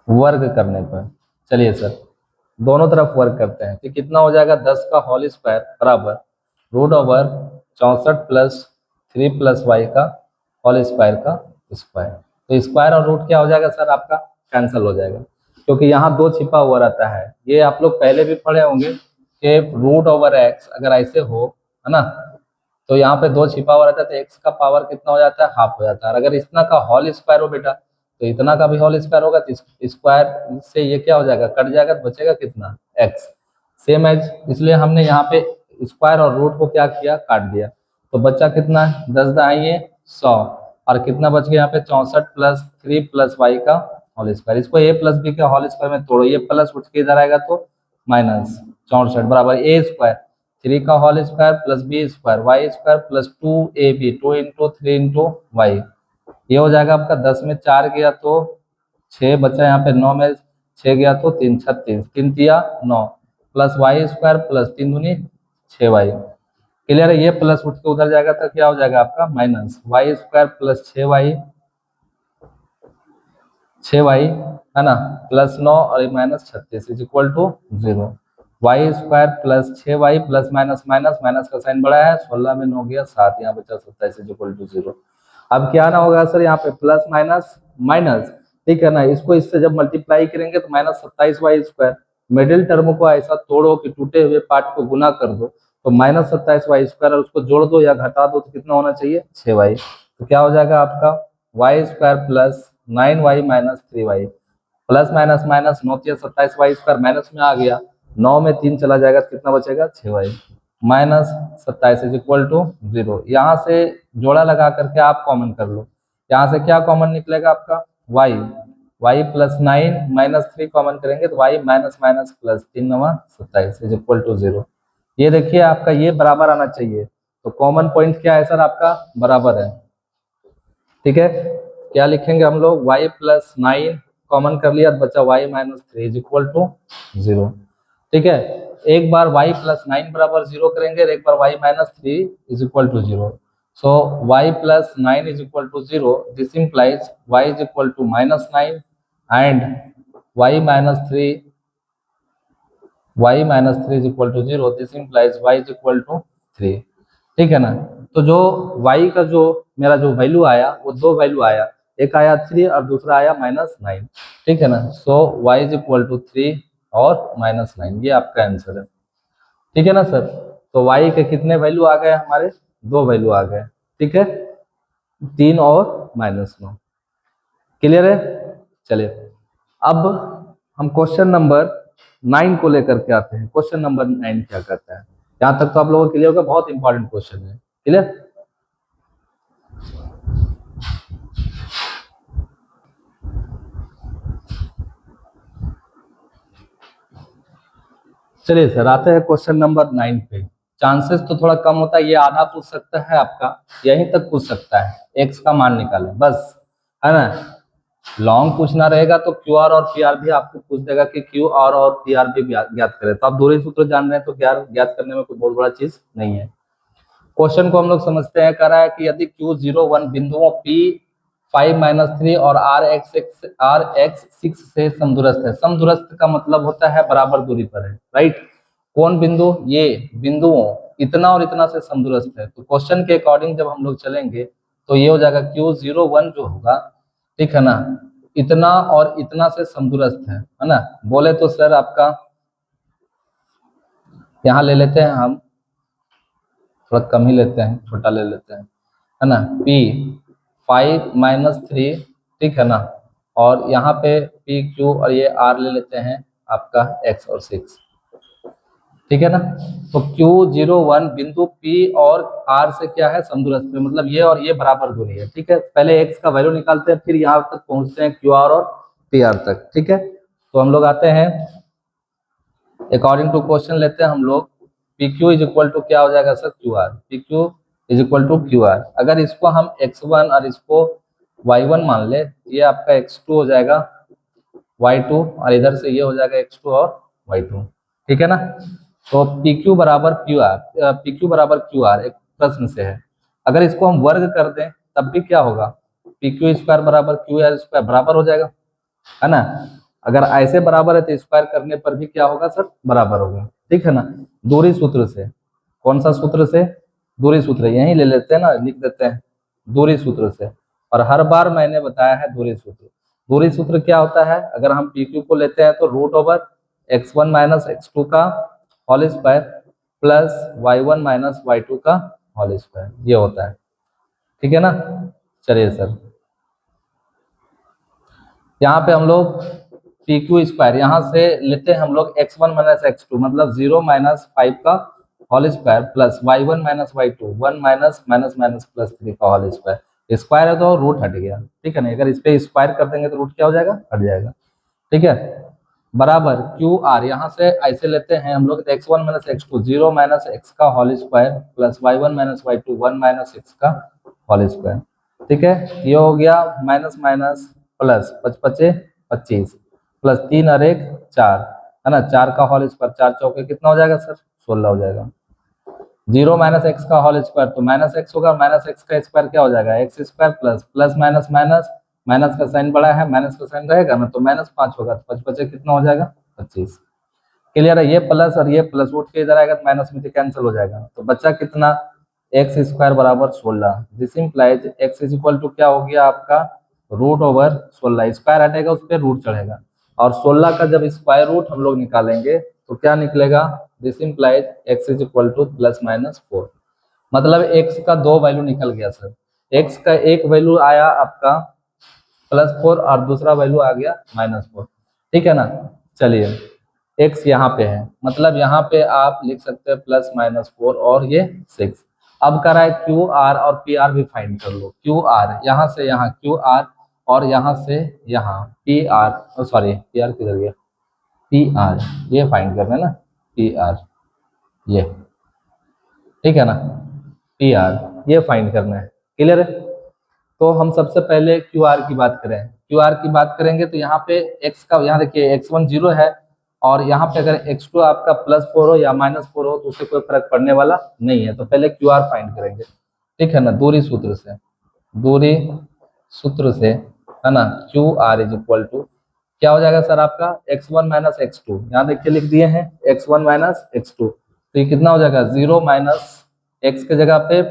वर्ग करने पर, चलिए सर दोनों तरफ वर्क करते हैं, तो कितना हो जाएगा 10 का होल स्क्वायर बराबर root over 64 plus 3 plus Y का होल स्क्वायर का स्क्वायर, तो स्क्वायर और रूट क्या हो जाएगा सर आपका कैंसिल हो जाएगा, क्योंकि यहाँ 2 छिपा हुआ रहता है, ये आप लोग पहले भी पढ़े होंगे कि रूट ओवर एक्स अगर ऐसे हो, है ना, तो यहाँ पे 2 छिपा हुआ रहता है, तो एक्स का पावर कितना हो जाता है, हाफ हो जाता है, और अगर इतना का होल स्क्वायर हो बेटा तो इतना का भी होल स्क्वायर होगा, तो स्क्वायर से ये क्या हो जाएगा, कट जाएगा, तो बचेगा कितना एक्स, सेम एज, इसलिए हमने यहाँ पे स्क्वायर और रूट को क्या किया, काट दिया, तो बच्चा कितना 10 दाइए 100, और कितना बच गया यहाँ पे 64 प्लस 3 प्लस वाई का होल स्क्वायर, इसको ए प्लस बी के होल स्क्वायर में तोड़ो, ये प्लस उठ के इधर आएगा तो माइनस 64 बराबर ए स्क्वायर 3 का whole square plus B square Y square plus 2ab 2 into 3 into Y, ये हो जाएगा आपका 10 में 4 गया तो 6 बचा, यहाँ पे 9 में 6 गया तो 3 36, 3 तिया 9 प्लस वाई स्क्वायर प्लस 3 दूनी 6y। क्लियर है? ये प्लस उठ के उधर जाएगा तो क्या हो जाएगा आपका minus Y square plus 6y है ना, प्लस 9 और minus 36 is equal to 0। Y square plus 6y plus minus minus minus का साइन बड़ा है, 16 में 9 गया 7, यहाँ बचा 27 इज इक्वल टू 0। अब क्या ना होगा सर, यहाँ पे प्लस माइनस माइनस, ठीक है ना, इसको इससे जब मल्टीप्लाई करेंगे तो minus 27y square, middle term को ऐसा तोड़ो कि टूटे हुए पार्ट को गुना कर दो, तो माइनस 27y स्क्वायर, और उसको जोड़ दो या घटा दो तो कितना होना चाहिए 6y। तो क्या हो जाएगा आपका Y square plus 9y minus 3y, plus minus minus 9 तिया 27y स्क्वायर माइनस में आ गया, 9 में 3 चला जाएगा तो कितना बचेगा 6y minus 27 is equal to 0। यहाँ से जोड़ा लगा करके आप कॉमन कर लो, यहाँ से क्या कॉमन निकलेगा आपका y प्लस 9 माइनस 3 कॉमन करेंगे तो y minus minus plus 3 9 27 is equal to 0। ये देखिए आपका ये बराबर आना चाहिए, तो कॉमन पॉइंट क्या है सर आपका बराबर है, ठीक है। क्या लिखेंगे हम लोग y प्लस 9 कॉमन कर लिया तो बचा y minus 3 is equal to 0, ठीक है। एक बार y प्लस 9 बराबर 0 करेंगे और एक बार y minus 3 is equal to 0। So y plus 9 is equal to 0, this implies y is equal to minus 9 and y minus 3 is equal to 0, this implies y is equal to 3, ठीक है ना। तो जो y का जो मेरा जो value आया वो दो वैल्यू आया, एक आया 3 और दूसरा आया माइनस 9, ठीक है ना। सो y इज इक्वल टू 3 और माइनस 9, ये आपका आंसर है, ठीक है ना सर। तो y के कितने वैल्यू आ गए हमारे, दो वैल्यू आ गए, ठीक है, 3 और माइनस 9। क्लियर है? चलिए अब हम क्वेश्चन नंबर 9 को लेकर के आते हैं। क्वेश्चन नंबर 9 क्या कहता है, यहाँ तक तो आप लोगों को क्लियर होगा, बहुत इंपॉर्टेंट क्वेश्चन है। क्लियर? चलिए सर आते हैं क्वेश्चन नंबर 9 पे। चांसेस तो थोड़ा कम होता है, ये आधा पूछ सकता है आपका, यहीं तक पूछ सकता है, एक्स का मान निकालें बस, है ना। लॉन्ग पूछना रहेगा तो क्यू आर और पी आर भी आपको पूछ देगा कि क्यू आर और पी आर भी ज्ञात करें, तो आप दूरी सूत्र जान रहे हैं तो ज्ञात करने में कोई बहुत बड़ा चीज नहीं है। क्वेश्चन को हम लोग समझते हैं, कह रहा है कि यदि Q01 बिंदुओं P5-3 और R6 से समदूरस्थ है। समदूरस्थ का मतलब होता है बराबर दूरी पर है, राइट। कौन बिंदु, ये बिंदुओं इतना और इतना से समदूरस्थ है, तो क्वेश्चन के अकॉर्डिंग जब हम लोग चलेंगे तो ये हो जाएगा Q01 जो होगा, ठीक है ना, इतना और इतना से समदूरस्थ है ना। बोले तो सर आपका यहाँ ले लेते हैं हम, थोड़ा कम ही लेते हैं, छोटा ले लेते हैं, है ना, P5-3, ठीक है ना, और यहाँ पे PQ और ये R ले लेते हैं आपका X और 6, ठीक है ना। तो Q01 बिंदु P और R से क्या है समदूरस्थ में, मतलब ये और ये बराबर दूरी है, ठीक है। पहले X का वैल्यू निकालते हैं फिर यहाँ तक पहुंचते हैं QR और PR तक, ठीक है। तो हम लोग आते हैं अकॉर्डिंग टू क्वेश्चन लेते हैं हम लोग, PQ इज इक्वल टू क्या हो जाएगा sir QR, PQ is equal to QR। अगर इसको हम X1 और इसको Y1 मान ले, ये आपका X2 हो जाएगा Y2 और इधर से ये हो जाएगा X2 और Y2, ठीक है ना। तो PQ बराबर QR एक प्रश्न से है, अगर इसको हम वर्ग कर दें तब भी क्या होगा, PQ स्क्वायर बराबर QR स्क्वायर बराबर हो जाएगा, है ना। अगर ऐसे बराबर है तो स्क्वायर करने पर भी क्या होगा सर बराबर होगा, ठीक है ना। दूरी सूत्र से, कौन सा सूत्र से, दूरी सूत्र, यही ले लेते हैं ना, लिख देते हैं दूरी सूत्र से, और हर बार मैंने बताया है दूरी सूत्र। दूरी सूत्र क्या होता है, अगर हम PQ को लेते हैं तो root over x1 minus x2 का whole square plus y1 minus y2 का होल स्क्वायर, ये होता है, ठीक है ना। चलिए सर यहाँ पे हम लोग PQ स्क्वायर यहाँ से लेते हैं हम लोग x1 माइनस x2 मतलब 0 माइनस 5 का whole square plus y1 minus y2 1 minus minus minus plus 3 का होल स्क्वायर। स्क्वायर है तो रूट हट गया, ठीक है ना, अगर इस पे स्क्वायर कर देंगे तो रूट क्या हो जाएगा, हट जाएगा, ठीक है। बराबर QR यहाँ से ऐसे लेते हैं हम लोग x1 minus x2 0 minus x का whole square plus y1 minus y2 1 minus x का होल स्क्वायर, ठीक है, ये हो गया माइनस माइनस प्लस, 5×5 = 25 प्लस 3 और 1 4, है ना, 4 का होल स्क्वायर, 4 चौके कितना हो जाएगा सर, 16 हो जाएगा। 0 माइनस एक्स का होल स्क्वायर तो माइनस एक्स होगा, माइनस एक्स का स्क्वायर क्या हो जाएगा, x square plus plus minus minus, minus का साइन बड़ा है, माइनस का साइन रहेगा ना, तो -5 होगा, तो 5×5 कितना हो जाएगा, 25। क्लियर है, ये प्लस और ये प्लस उठ के इधर आएगा तो माइनस में से कैंसिल हो जाएगा, तो बच्चा कितना, एक्स स्क्वायर बराबर 16। This implies X is equal to क्या हो गया आपका, √/16, स्क्वायर हटेगा उस पर रूट चढ़ेगा, और 16 का जब स्क्वायर रूट हम लोग निकालेंगे तो क्या निकलेगा, this implies X is equal to +-4। मतलब एक्स का 2 वैल्यू निकल गया सर, एक्स का एक वैल्यू आया आपका +4 और दूसरा वैल्यू आ गया -4, ठीक है ना। चलिए, एक्स यहाँ पे है, मतलब यहाँ पे आप लिख सकते हैं +-4 और ये 6। अब करा है क्यू आर और पी आर भी फाइंड कर लो, क्यू आर यहाँ से यहाँ क्यू आर और यहाँ से यहाँ P R, sorry P R किधर गया, पी आर, ये फाइंड करना है ना, पी आर ये, ठीक है ना, पी आर ये फाइंड करना है। क्लियर है, तो हम सबसे पहले क्यू आर की बात करें, क्यू आर की बात करेंगे तो यहाँ पे एक्स का, यहाँ देखिए x1 0 है, और यहाँ पे अगर x2 आपका +4 हो या -4 हो तो उससे कोई फर्क पड़ने वाला नहीं है, तो पहले क्यू आर फाइंड करेंगे, ठीक है ना, दूरी सूत्र से, दूरी सूत्र से, है ना, Q R is equal to क्या हो जाएगा सर आपका, x1 - x2, यहाँ देखिए लिख दिए हैं x1 - x2, तो ये कितना हो जाएगा, 0 - x के जगह पे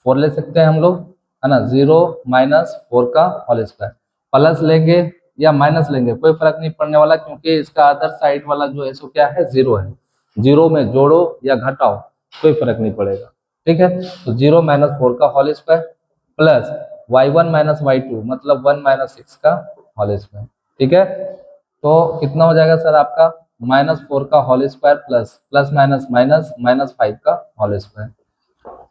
4 ले सकते हैं हम लोग, है ना, 0 - 4 का होल स्क्वायर, प्लस लेंगे या माइनस लेंगे कोई फर्क नहीं पड़ने वाला, क्योंकि इसका अदर साइड वाला जो है सो क्या है, 0 है, 0 में जोड़ो या घटाओ कोई फर्क नहीं पड़ेगा, ठीक है। तो 0 - 4 का whole square plus y1 - y2 मतलब 1 - 6 का होल स्क्वायर, ठीक है। तो कितना हो जाएगा सर आपका, -4 का whole square plus plus minus minus -5 का होल स्क्वायर,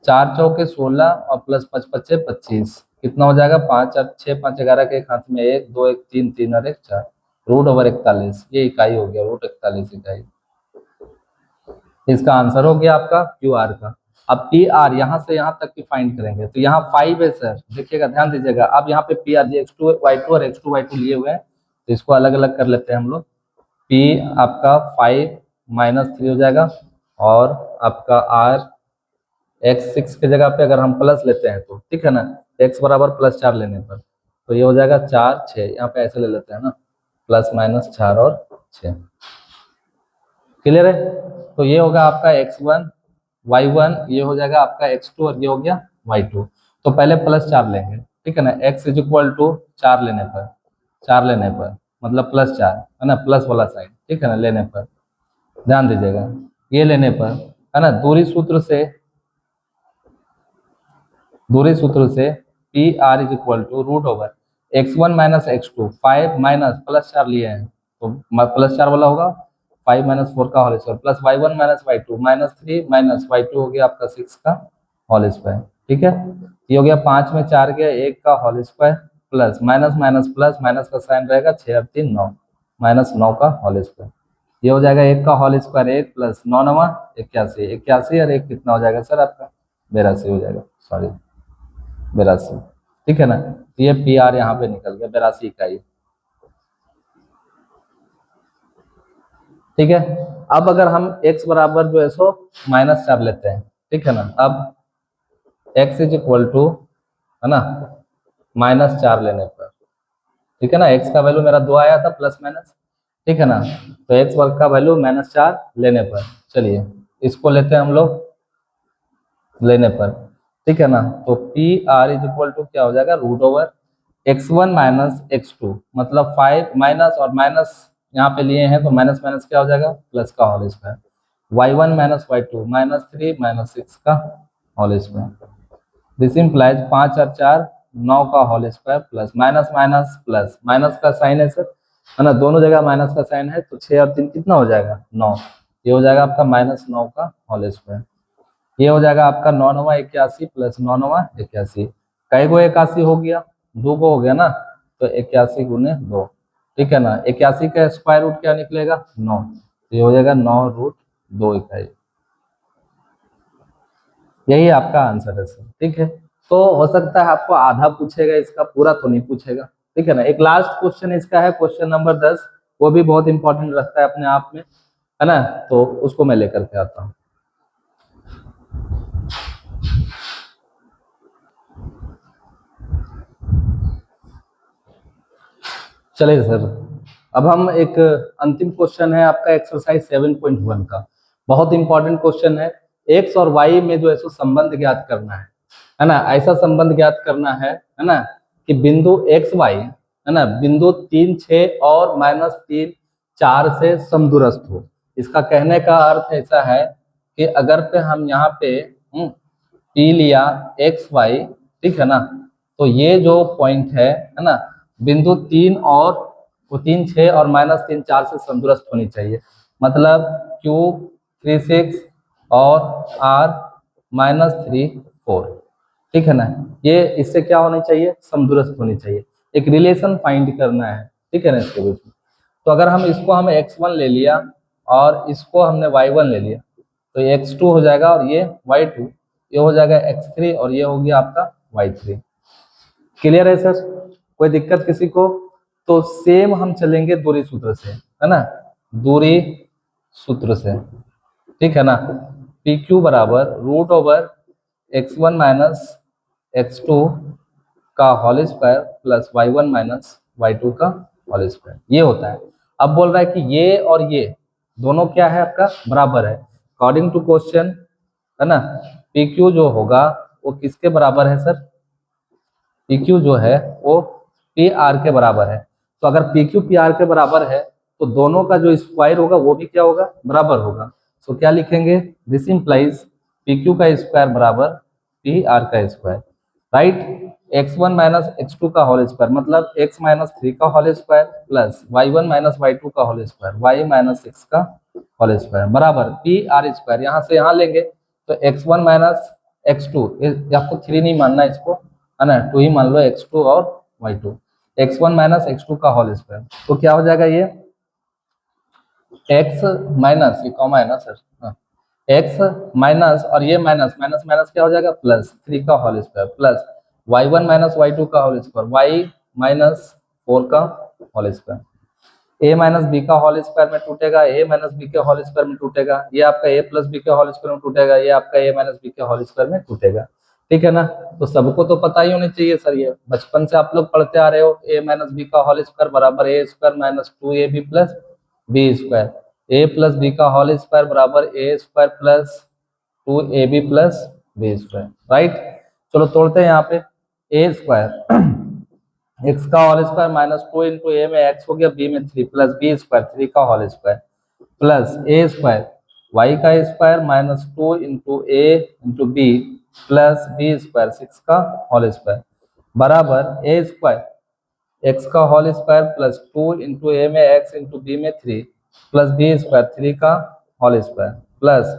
4 चौके 16 और प्लस 5×5 = 25, कितना हो जाएगा, 5 और 6 5 11 के एक हाथ में 1 2 1 3 3 और 1 4, √/41, ये इकाई हो गया, √41 इकाई। इसका आंसर हो गया आपका क्यू आर का। अब पी आर यहाँ से यहाँ तक की फाइंड करेंगे, तो यहाँ 5 है सर, देखिएगा ध्यान दीजिएगा, अब यहाँ पे पी आर जी x2 और x2 y2 लिए हुए हैं, तो इसको अलग अलग कर लेते हैं हम लोग, पी आपका 5 - 3 हो जाएगा, और आपका आर x6 के जगह पे अगर हम प्लस लेते हैं तो, ठीक है ना, x बराबर +4 लेने पर, तो ये हो जाएगा 4 6, यहाँ पे ऐसे ले लेते हैं ना, ±4 और 6। क्लियर है, तो ये होगा आपका x1 y1, ये हो जाएगा आपका x2 और ये हो गया y2। तो पहले +4 लेंगे, ठीक है ना, x इज इक्वल टू 4 लेने पर, 4 लेने पर मतलब +4, है ना, प्लस वाला साइन, ठीक है ना, लेने पर ध्यान दीजिएगा, ये लेने पर, है ना, दूरी सूत्र से P R is equal to √x1 - x2, 5 minus +4 लिए हैं तो +4 वाला होगा, 5 - 4 का whole square plus y1 - y2 -3 minus y2 हो गया आपका 6 का होल स्क्वायर, ठीक है। ये हो गया 5 में 4 गया 1 का whole square plus minus minus plus, minus का साइन रहेगा, 6 और 3 9, -9 का होल स्क्वायर, ये हो जाएगा 1 का होल स्क्वायर 1 प्लस 9 9 81, 81 और 1 कितना हो जाएगा सर आपका, 82 हो जाएगा, सॉरी 82, ठीक है ना, तो ये पी आर यहाँ पे निकल गया 82 इकाई, ठीक है। अब अगर हम x बराबर जो है सो -4 लेते हैं, ठीक है ना, अब x इज इक्वल टू, है ना, -4 लेने पर, ठीक है ना, x का वैल्यू मेरा 2 आया था प्लस माइनस, ठीक है ना, तो x वर्ग का वैल्यू -4 लेने पर, चलिए इसको लेते हैं हम लोग लेने पर, ठीक है ना, तो P R is equal to क्या हो जाएगा, √x1 - x2 मतलब 5 माइनस और माइनस यहाँ पे लिए हैं तो माइनस माइनस क्या हो जाएगा, प्लस का होल स्क्वायर, y1 - y2 -3 -6 का होल स्क्वायर, दिस इम्प्लाइज 5 और 4 9 का whole square plus minus minus plus, minus का साइन है सर, है ना, दोनों जगह माइनस का साइन है, तो 6 और 3 कितना हो जाएगा, 9, ये हो जाएगा आपका -9 का होल स्क्वायर, ये हो जाएगा आपका 9 9 81 प्लस 9 9 81, कई गो 81 हो गया, 2 को हो गया ना, तो 81 गुने 2, ठीक है ना, 81 का स्क्वायर रूट क्या निकलेगा, 9, तो ये हो जाएगा 9√2 इकाई, यही आपका आंसर है सर, ठीक है। तो हो सकता है आपको आधा पूछेगा, इसका पूरा तो नहीं पूछेगा, ठीक है ना। एक लास्ट क्वेश्चन इसका है, क्वेश्चन नंबर 10, वो भी बहुत इंपॉर्टेंट रखता है अपने आप में, है ना। तो उसको मैं लेकर के आता हूँ। चलिए सर, अब हम एक अंतिम क्वेश्चन है आपका एक्सरसाइज 7.1 का, बहुत इंपॉर्टेंट क्वेश्चन है। एक्स और वाई में जो है सो संबंध ज्ञात करना है ना। ऐसा संबंध ज्ञात करना है ना, कि बिंदु एक्स वाई, है ना, बिंदु 3, 6 और -3, 4 से समदूरस्थ हो। इसका कहने का अर्थ ऐसा है कि अगर पे हम यहाँ पे पी लिया एक्स वाई, ठीक है ना, तो ये जो पॉइंट है ना, बिंदु 3 और वो 3, 6 और -3, 4 से समदूरस्थ होनी चाहिए। मतलब Q 3, 6 और R -3, 4, ठीक है ना। ये इससे क्या होनी चाहिए, समदूरस्थ होनी चाहिए। एक रिलेशन फाइंड करना है, ठीक है ना, इसके बीच में। तो अगर हम इसको हम x1 ले लिया और इसको हमने y1 ले लिया, तो ये x2 हो जाएगा और ये y2, ये हो जाएगा x3 और ये हो गया आपका y3। क्लियर है सर, कोई दिक्कत किसी को? तो सेम हम चलेंगे दूरी सूत्र से, है ना, दूरी सूत्र से, ठीक है ना। पी क्यू बराबर √x1 माइनस x2 का whole square plus y1 minus y2 का होल स्क्वायर, ये होता है। अब बोल रहा है कि ये और ये दोनों क्या है आपका, बराबर है। अकॉर्डिंग टू क्वेश्चन, है ना, पी क्यू जो होगा वो किसके बराबर है सर, पी क्यू जो है वो पी आर के बराबर है। तो अगर पी क्यू पी आर के बराबर है तो दोनों का जो स्क्वायर होगा वो भी क्या होगा, बराबर होगा। तो क्या लिखेंगे, दिस इंप्लाइज पी क्यू का स्क्वायर बराबर पी आर का square, right. x1 minus x2 का होल स्क्वायर मतलब x -3 का whole square plus y1 minus y2 का होल स्क्वायर y -6 का होल स्क्वायर बराबर पी आर स्क्वायर। यहाँ से यहाँ लेंगे तो x1 माइनस x2, आपको 3 नहीं मानना इसको, है ना, 2 ही मान लो, x2 और y2, x1 माइनस x2 का होल स्क्वायर। तो क्या हो जाएगा ये x माइनस, ये कॉमा है ना सर, हाँ, x माइनस और ये माइनस माइनस माइनस क्या हो जाएगा, +3 का whole square plus y1 minus y2 का होल स्क्वायर y -4 का whole square. a minus B का होल स्क्वायर में टूटेगा, a माइनस बी के होल स्क्वायर में टूटेगा, ये आपका a प्लस बी के होल स्क्वायर में टूटेगा, ये आपका a माइनस बी के होल स्क्वायर में टूटेगा, ठीक है ना। तो सबको तो पता ही होनी चाहिए सर, ये बचपन से आप लोग पढ़ते आ रहे हो, a माइनस बी का होल स्क्वायर बराबर a square minus 2ab plus B square, a plus B का होल स्क्वायर बराबर a square plus 2ab plus B square, right. चलो तोड़ते हैं यहाँ पे, a स्क्वायर एक्स का होल स्क्वायर -2 इंटू ए में एक्स हो गया, बी में 3 प्लस बी स्क्वायर 3 का whole square plus A square Y का square -2 into A into B plus B square 6 का होल स्क्वायर बराबर ए स्क्वायर एक्स का whole square plus 2 into A में एक्स इंटू बी में 3 plus B square 3 का whole square plus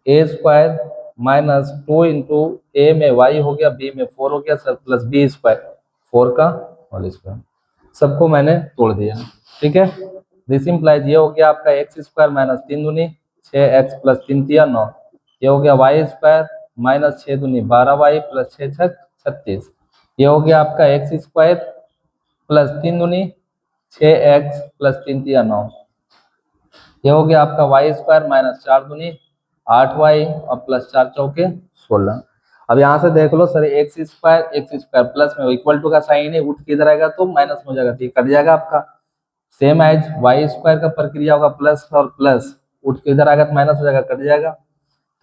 A square -2 into A में Y हो गया, B में 4 हो गया सर, प्लस बी स्क्वायर 4 का होल स्क्वायर। सबको मैंने तोड़ दिया, ठीक है। दिस इंप्लाइज ये हो गया आपका एक्स स्क्वायर माइनस 3 दूनी 6x प्लस 3 तिया 9, ये हो गया वाई स्क्वायर माइनस 6 दूनी 12y प्लस 6 छक 36, ये हो गया आपका एक्स स्क्वायर प्लस 3 दूनी 6x प्लस 3 तिया 9, ये हो गया आपका वाई स्क्वायर माइनस 4 दूनी 8y और प्लस 4 चौके 16। अब यहाँ से देख लो सर, एक्स स्क्वायर प्लस में इक्वल टू का साइन है, उठ के इधर आएगा तो माइनस हो जाएगा, ठीक कट जाएगा आपका। सेम एज वाई स्क्वायर का प्रक्रिया होगा, प्लस और प्लस उठ के इधर आएगा तो माइनस हो जाएगा, कट जाएगा,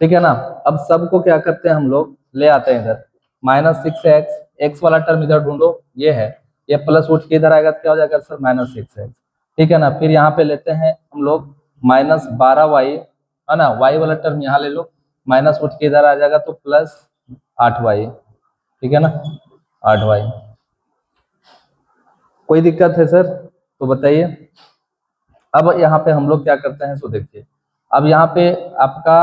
ठीक है ना। अब सबको क्या करते हैं हम लोग, ले आते हैं इधर, -6x, एक्स वाला टर्म इधर ढूंढो, ये है, ये प्लस उठ के इधर आएगा तो क्या हो जाएगा सर, -6x, ठीक है ना। फिर यहाँ पे लेते हैं हम लोग -12y, है ना, y वाला टर्म यहाँ ले लो, माइनस उठ के इधर आ जाएगा तो +8y, ठीक है ना, 8y। कोई दिक्कत है सर तो बताइए। अब यहाँ पे हम लोग क्या करते हैं, सो देखिए, अब यहाँ पे आपका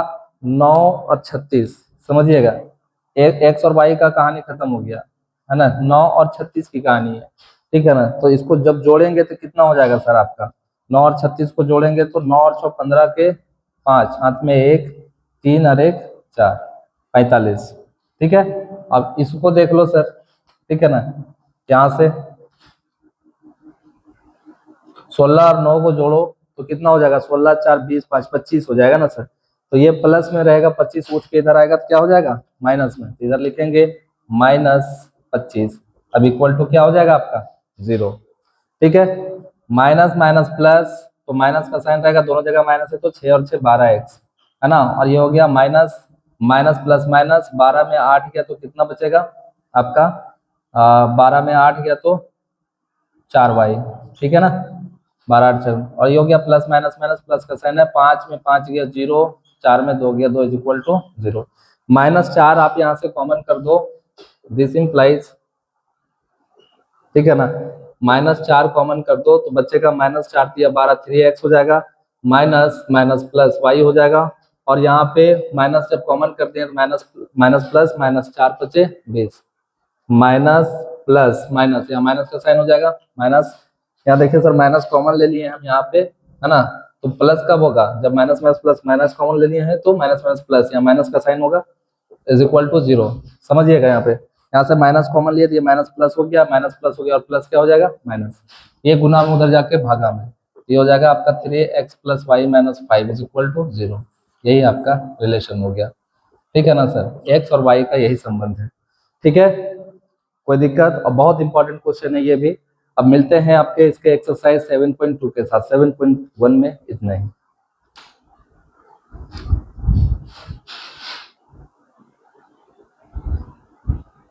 9 और 36 समझिएगा, एक्स और वाई का कहानी खत्म हो गया, है ना, 9 और 36 की कहानी है, ठीक है ना। तो इसको जब जोड़ेंगे तो कितना हो जाएगा सर आपका, 9 और 36 को जोड़ेंगे तो 9 और 6 15 के 5, हाथ में 1, 3 और 1 4, 45, ठीक है, अब इसको देख लो सर, ठीक है ना, यहाँ से 16 और 9 को जोड़ो तो कितना हो जाएगा, 16 4 20 5 25 हो जाएगा ना सर। तो ये प्लस में रहेगा, 25 उठ के इधर आएगा तो क्या हो जाएगा, माइनस में, तो इधर लिखेंगे -25। अब इक्वल टू क्या हो जाएगा आपका 0। ठीक है, माइनस माइनस प्लस, तो माइनस का साइन रहेगा, दोनों जगह माइनस है, तो 6 और 6 12x है ना। और ये हो गया माइनस माइनस प्लस माइनस, 12 में 8 गया तो कितना बचेगा आपका, 12 में 8 गया तो 4y, ठीक है ना, 12 8 7। और ये हो गया प्लस माइनस माइनस, प्लस का साइन है, 5 में 5 गया 0, 4 में 2 गया 2 इज इक्वल टू 0। -4 आप यहाँ से कॉमन कर दो, दिस इंप्लाइज, ठीक है ना, -4 कॉमन कर दो तो बचेगा -4 दिया 12 3x हो जाएगा, माइनस माइनस प्लस y हो जाएगा। और यहाँ पे माइनस जब कॉमन कर दिए तो माइनस माइनस प्लस, -4 बचे 20, माइनस प्लस माइनस, यहाँ माइनस का साइन हो जाएगा माइनस, यहाँ देखिए सर माइनस कॉमन ले लिए हम यहाँ पे, है ना, तो प्लस कब होगा, जब minus minus plus, minus common ले लिए हैं तो माइनस माइनस प्लस, यहाँ माइनस का साइन होगा इज इक्वल टू 0। समझिएगा, यहाँ से माइनस कॉमन लिए दिए, माइनस प्लस हो गया, माइनस प्लस हो गया, और प्लस क्या हो जाएगा माइनस, ये गुना में उधर जाके भागा में, ये हो जाएगा आपका 3x + y - 5 is equal to 0। यही आपका रिलेशन हो गया, ठीक है ना सर, x और y का यही संबंध है। ठीक है, कोई दिक्कत, और बहुत इंपॉर्टेंट क्वेश्चन है ये भी। अब मिलते हैं आपके इसके एक्सरसाइज 7.2 के साथ, 7.1 में इतना ही।